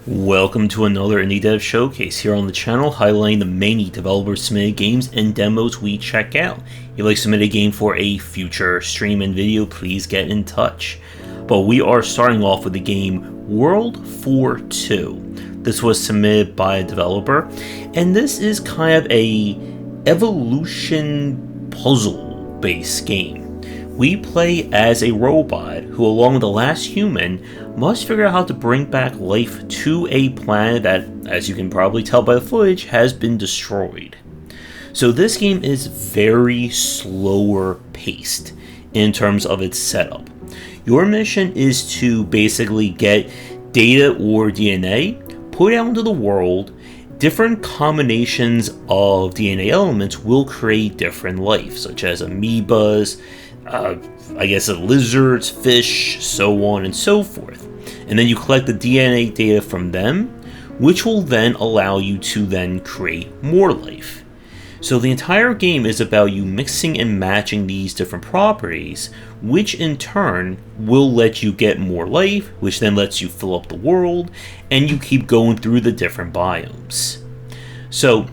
Welcome to another indiedev showcase here on the channel, highlighting the many developer-submitted games and demos we check out. If you'd like to submit a game for a future stream and video, please get in touch. But we are starting off with the game World 4-2. This was submitted by a developer, and this is kind of a evolution puzzle-based game. We play as a robot who, along with the last human, must figure out how to bring back life to a planet that, as you can probably tell by the footage, has been destroyed. So this game is very slower paced in terms of its setup. Your mission is to basically get data or DNA, put out into the world. Different combinations of DNA elements will create different life, such as amoebas, lizards, fish, so on and so forth. And then you collect the DNA data from them, which will then allow you to then create more life. So the entire game is about you mixing and matching these different properties, which in turn will let you get more life, which then lets you fill up the world, and you keep going through the different biomes. So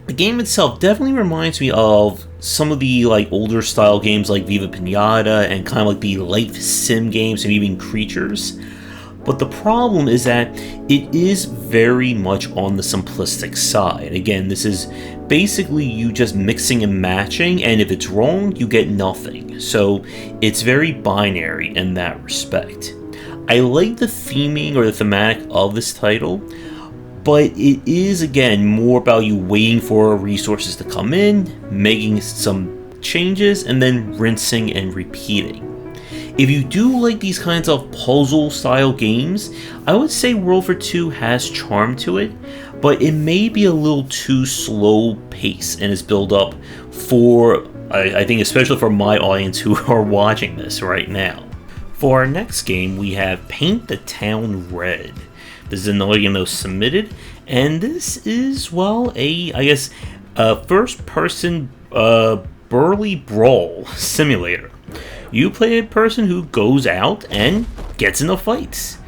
the game itself definitely reminds me of some of the older style games like Viva Pinata and kind of like the life sim games and even Creatures. But the problem is that it is very much on the simplistic side. Again, this is basically you just mixing and matching, and if it's wrong, you get nothing. So it's very binary in that respect. I like the theming or the thematic of this title, but it is, again, more about you waiting for resources to come in, making some changes, and then rinsing and repeating. If you do like these kinds of puzzle-style games, I would say World 4-2 has charm to it, but it may be a little too slow paced in its build-up for, I think, especially for my audience who are watching this right now. For our next game, we have Paint the Town Red. This is another game that was submitted, and this is, a first-person burly brawl simulator. You play a person who goes out and gets into fights,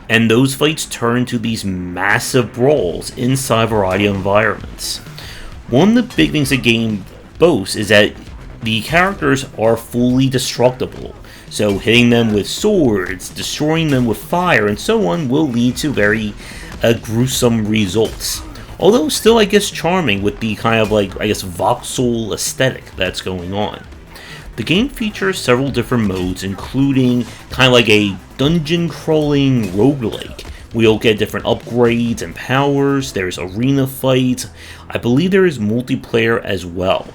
and those fights turn into these massive brawls inside a variety of environments. One of the big things the game boasts is that the characters are fully destructible. So hitting them with swords, destroying them with fire, and so on will lead to very gruesome results. Although still, charming with the kind of voxel aesthetic that's going on. The game features several different modes, including kind of a dungeon crawling roguelike. We'll get different upgrades and powers. There's arena fights. I believe there is multiplayer as well.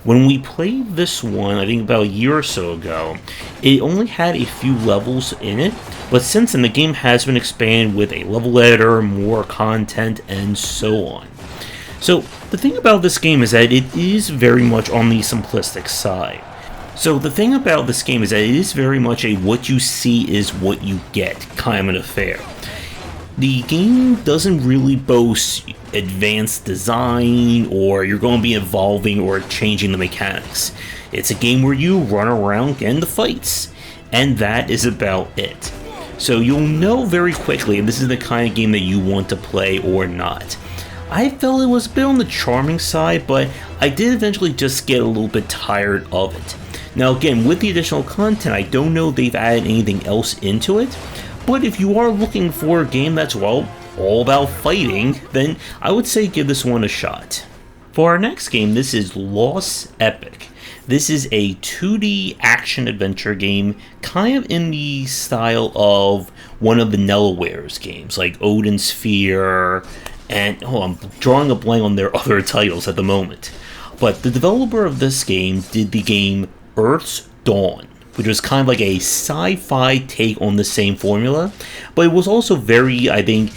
When we played this one, I think about a year or so ago, it only had a few levels in it, but since then the game has been expanded with a level editor, more content, and so on. So the thing about this game is that it is very much on the simplistic side. So the thing about this game is that it is very much a what you see is what you get kind of an affair. The game doesn't really boast advanced design, or you're going to be evolving or changing the mechanics. It's a game where you run around getting the fights, and that is about it. So you'll know very quickly if this is the kind of game that you want to play or not. I felt it was a bit on the charming side, but I did eventually just get a little bit tired of it. Now again, with the additional content, I don't know if they've added anything else into it, but if you are looking for a game that's, all about fighting, then I would say give this one a shot. For our next game, this is Lost Epic. This is a 2D action-adventure game, kind of in the style of one of the Vanilleware's games, like Odin Sphere, and, I'm drawing a blank on their other titles at the moment. But the developer of this game did the game Earth's Dawn, which was kind of like a sci-fi take on the same formula, but it was also very, I think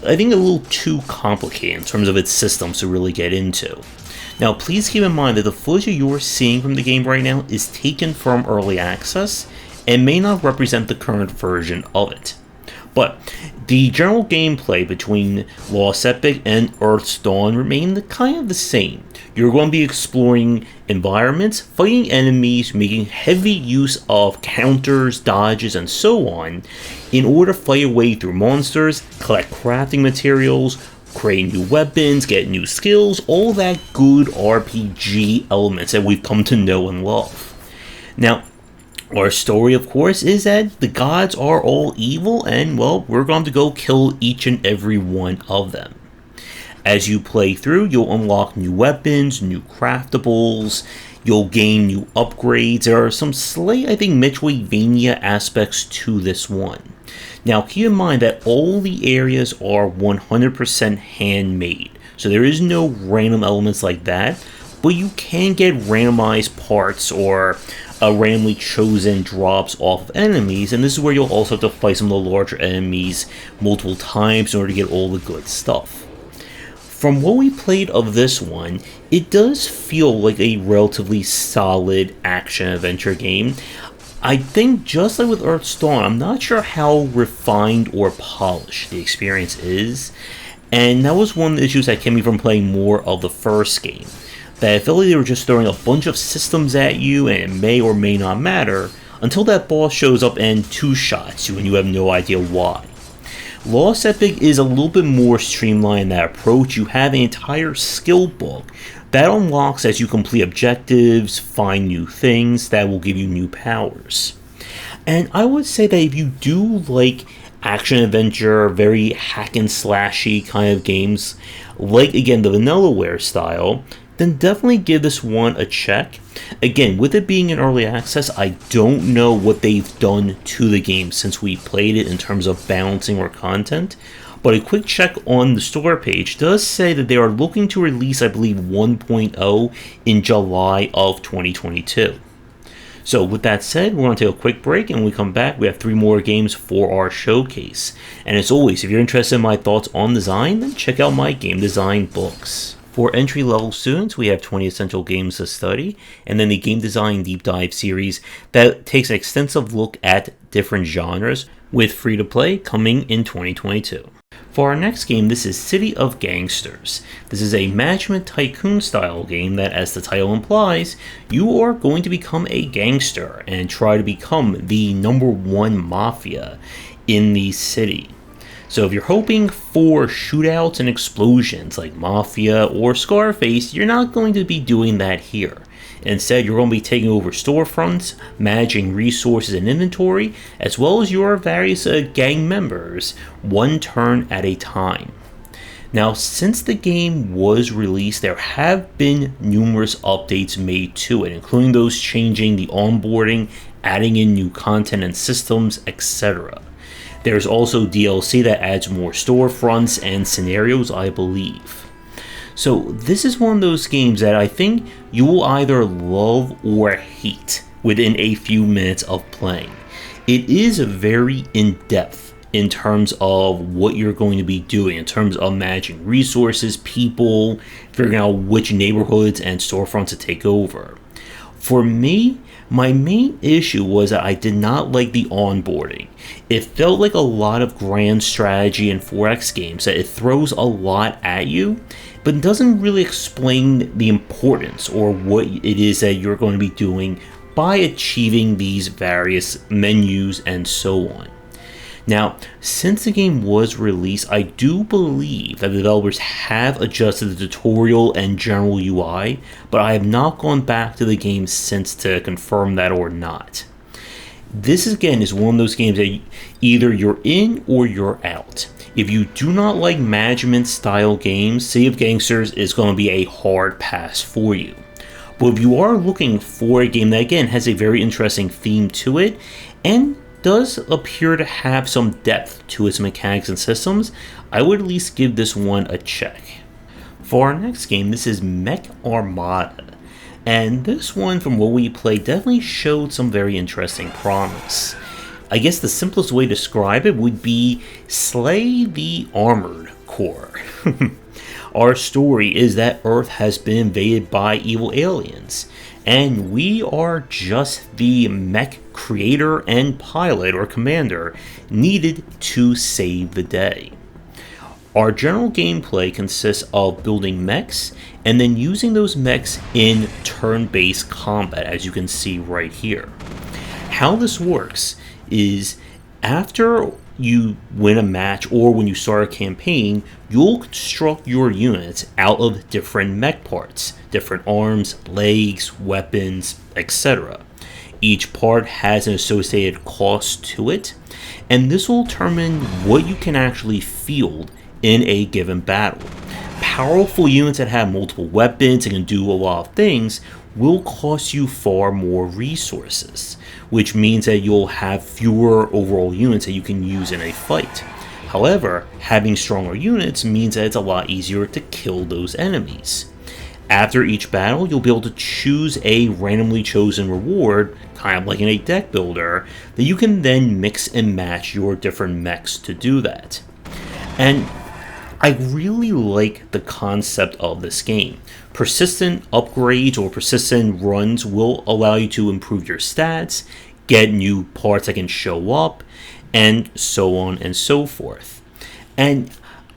a little too complicated in terms of its systems to really get into. Now, please keep in mind that the footage you're seeing from the game right now is taken from early access and may not represent the current version of it. But The general gameplay between Lost Epic and Earth's Dawn remain kind of the same. You're going to be exploring environments, fighting enemies, making heavy use of counters, dodges, and so on in order to fight your way through monsters, collect crafting materials, create new weapons, get new skills, all that good RPG elements that we've come to know and love. Now, our story, of course, is that the gods are all evil and, well, we're going to go kill each and every one of them. As you play through, you'll unlock new weapons, new craftables, you'll gain new upgrades. There are some slight, I think, Metroidvania aspects to this one. Now, keep in mind that all the areas are 100% handmade, so there is no random elements like that, but you can get randomized parts or randomly chosen drops off of enemies, and this is where you'll also have to fight some of the larger enemies multiple times in order to get all the good stuff. From what we played of this one, it does feel like a relatively solid action-adventure game. I think just like with Earth's Dawn, I'm not sure how refined or polished the experience is, and that was one of the issues that kept me from playing more of the first game. That I felt like they were just throwing a bunch of systems at you, and it may or may not matter, until that boss shows up and two-shots you and you have no idea why. Lost Epic is a little bit more streamlined in that approach. You have an entire skill book that unlocks as you complete objectives, find new things that will give you new powers. And I would say that if you do like action-adventure, very hack-and-slashy kind of games, like, again, the Vanillaware style, then definitely give this one a check. Again, with it being in early access, I don't know what they've done to the game since we played it in terms of balancing or content, but a quick check on the store page does say that they are looking to release, I believe, 1.0 in July of 2022. So with that said, we're going to take a quick break, and when we come back, we have 3 more games for our showcase. And as always, if you're interested in my thoughts on design, then check out my game design books. For entry-level students, we have 20 essential games to study, and then the Game Design Deep Dive series that takes an extensive look at different genres, with free-to-play coming in 2022. For our next game, this is City of Gangsters. This is a management tycoon-style game that, as the title implies, you are going to become a gangster and try to become the #1 mafia in the city. So if you're hoping for shootouts and explosions like Mafia or Scarface, you're not going to be doing that here. Instead, you're going to be taking over storefronts, managing resources and inventory, as well as your various gang members, one turn at a time. Now, since the game was released, there have been numerous updates made to it, including those changing the onboarding, adding in new content and systems, etc. There's also DLC that adds more storefronts and scenarios, I believe. So this is one of those games that I think you will either love or hate within a few minutes of playing. It is very in-depth in terms of what you're going to be doing, in terms of managing resources, people, figuring out which neighborhoods and storefronts to take over. For me, my main issue was that I did not like the onboarding. It felt like a lot of grand strategy and 4X games, that it throws a lot at you, but doesn't really explain the importance or what it is that you're going to be doing by achieving these various menus and so on. Now, since the game was released, I do believe that the developers have adjusted the tutorial and general UI, but I have not gone back to the game since to confirm that or not. This again is one of those games that either you're in or you're out. If you do not like management style games, City of Gangsters is going to be a hard pass for you. But if you are looking for a game that again has a very interesting theme to it and does appear to have some depth to its mechanics and systems, I would at least give this one a check. For our next game, this is Mech Armada. And this one, from what we played, definitely showed some very interesting promise. I guess the simplest way to describe it would be slay the armored core. Our story is that Earth has been invaded by evil aliens, and we are just the mech creator and pilot or commander needed to save the day. Our general gameplay consists of building mechs and then using those mechs in turn-based combat, as you can see right here. How this works is after you win a match or when you start a campaign, you'll construct your units out of different mech parts, different arms, legs, weapons, etc. Each part has an associated cost to it, and this will determine what you can actually field in a given battle. Powerful units that have multiple weapons and can do a lot of things will cost you far more resources, which means that you'll have fewer overall units that you can use in a fight. However, having stronger units means that it's a lot easier to kill those enemies. After each battle, you'll be able to choose a randomly chosen reward, kind of like in a deck builder, that you can then mix and match your different mechs to do that. And I really like the concept of this game. Persistent upgrades or persistent runs will allow you to improve your stats, get new parts that can show up, and so on and so forth. And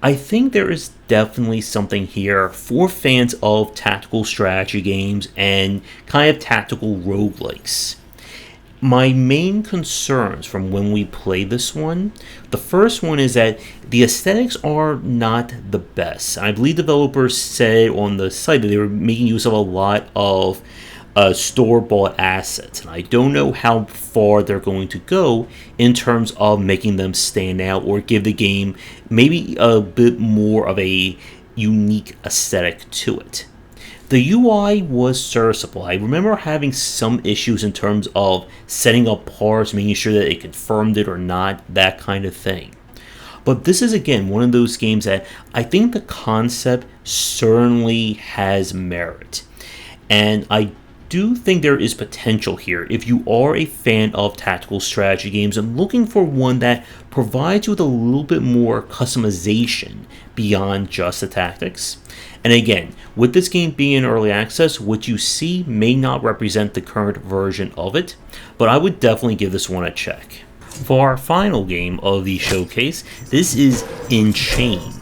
I think there is definitely something here for fans of tactical strategy games and kind of tactical roguelikes. My main concerns from when we played this one, the first one is that the aesthetics are not the best. I believe developers said on the site that they were making use of a lot of store-bought assets, and I don't know how far they're going to go in terms of making them stand out or give the game maybe a bit more of a unique aesthetic to it. The UI was serviceable. I remember having some issues in terms of setting up parts, making sure that it confirmed it or not, that kind of thing. But this is, again, one of those games that I think the concept certainly has merit. And I do think there is potential here if you are a fan of tactical strategy games and looking for one that provides you with a little bit more customization beyond just the tactics. And again, with this game being in early access, what you see may not represent the current version of it, but I would definitely give this one a check. For our final game of the showcase, this is Enchain.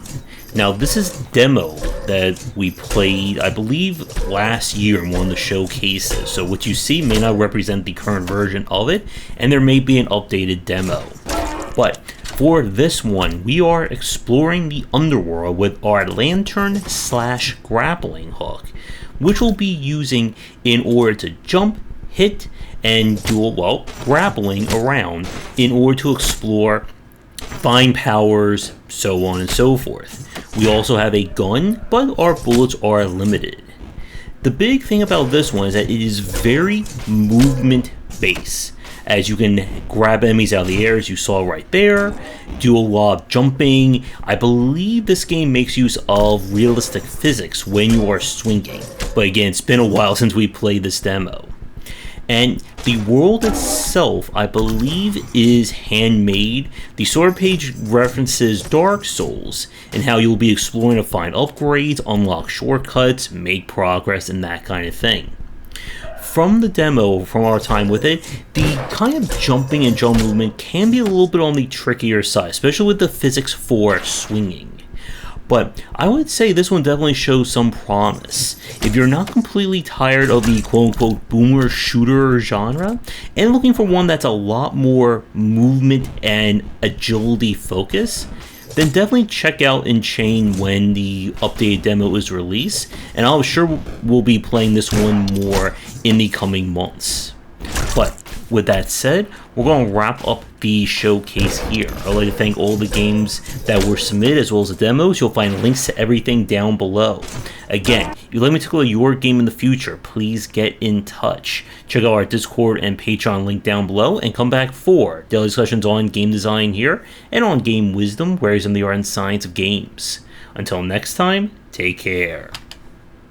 Now, this is demo that we played, I believe, last year in one of the showcases. So what you see may not represent the current version of it, and there may be an updated demo. But for this one, we are exploring the underworld with our lantern/grappling hook, which we'll be using in order to jump, hit, and do grappling around in order to explore, find powers, so on and so forth. We also have a gun, but our bullets are limited. The big thing about this one is that it is very movement based, as you can grab enemies out of the air, as you saw right there, do a lot of jumping. I believe this game makes use of realistic physics when you are swinging, but again, it's been a while since we played this demo. And the world itself, I believe, is handmade. The sword page references Dark Souls and how you'll be exploring to find upgrades, unlock shortcuts, make progress, and that kind of thing. From the demo, from our time with it, the kind of jumping and jump movement can be a little bit on the trickier side, especially with the physics for swinging. But I would say this one definitely shows some promise. If you're not completely tired of the quote-unquote boomer shooter genre, and looking for one that's a lot more movement and agility focus, then definitely check out Enchain when the updated demo is released, and I'm sure we'll be playing this one more in the coming months. But with that said, we're going to wrap up the showcase here. I'd like to thank all the games that were submitted as well as the demos. You'll find links to everything down below. Again, if you'd like me to tackle your game in the future, please get in touch. Check out our Discord and Patreon link down below, and come back for daily discussions on game design here and on game wisdom, where is in the art and science of games. Until next time, take care.